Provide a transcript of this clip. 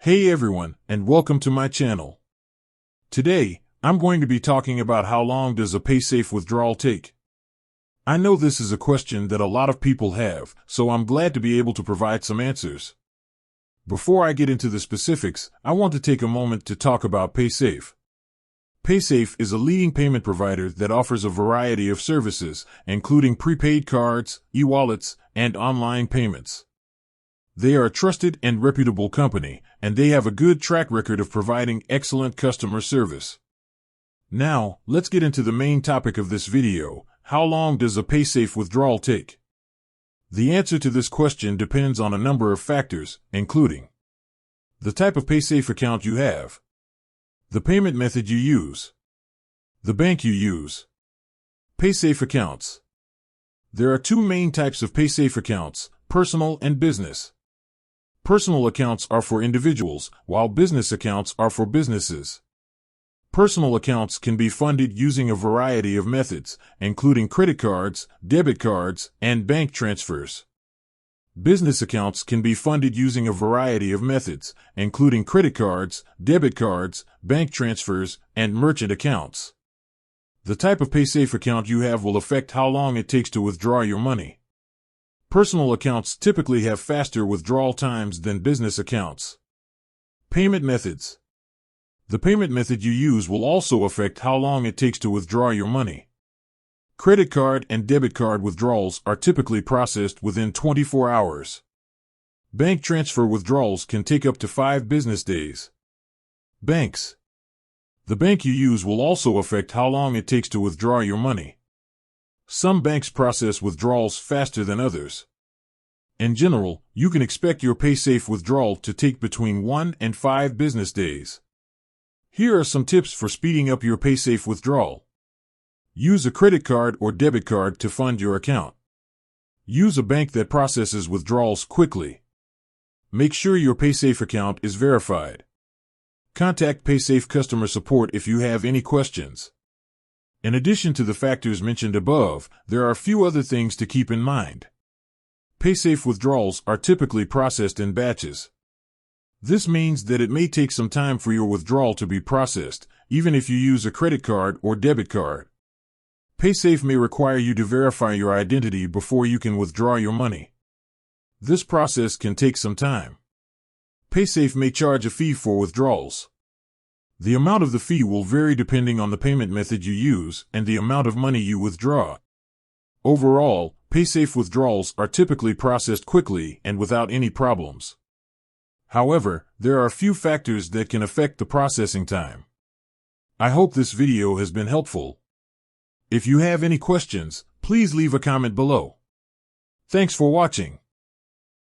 Hey everyone, and welcome to my channel. Today, I'm going to be talking about how long does a Paysafe withdrawal take. I know this is a question that a lot of people have, so I'm glad to be able to provide some answers. Before I get into the specifics, I want to take a moment to talk about Paysafe. Paysafe is a leading payment provider that offers a variety of services, including prepaid cards, e-wallets, and online payments. They are a trusted and reputable company, and they have a good track record of providing excellent customer service. Now, let's get into the main topic of this video. How long does a Paysafe withdrawal take? The answer to this question depends on a number of factors, including the type of Paysafe account you have, the payment method you use, the bank you use. Paysafe accounts. There are two main types of Paysafe accounts, personal and business. Personal accounts are for individuals, while business accounts are for businesses. Personal accounts can be funded using a variety of methods, including credit cards, debit cards, and bank transfers. Business accounts can be funded using a variety of methods, including credit cards, debit cards, bank transfers, and merchant accounts. The type of Paysafe account you have will affect how long it takes to withdraw your money. Personal accounts typically have faster withdrawal times than business accounts. Payment methods. The payment method you use will also affect how long it takes to withdraw your money. Credit card and debit card withdrawals are typically processed within 24 hours. Bank transfer withdrawals can take up to 5 business days. Banks. The bank you use will also affect how long it takes to withdraw your money. Some banks process withdrawals faster than others. In general, you can expect your Paysafe withdrawal to take between 1 and 5 business days. Here are some tips for speeding up your Paysafe withdrawal. Use a credit card or debit card to fund your account. Use a bank that processes withdrawals quickly. Make sure your Paysafe account is verified. Contact Paysafe customer support if you have any questions. In addition to the factors mentioned above, there are a few other things to keep in mind. Paysafe withdrawals are typically processed in batches. This means that it may take some time for your withdrawal to be processed, even if you use a credit card or debit card. Paysafe may require you to verify your identity before you can withdraw your money. This process can take some time. Paysafe may charge a fee for withdrawals. The amount of the fee will vary depending on the payment method you use and the amount of money you withdraw. Overall, Paysafe withdrawals are typically processed quickly and without any problems. However, there are a few factors that can affect the processing time. I hope this video has been helpful. If you have any questions, please leave a comment below. Thanks for watching.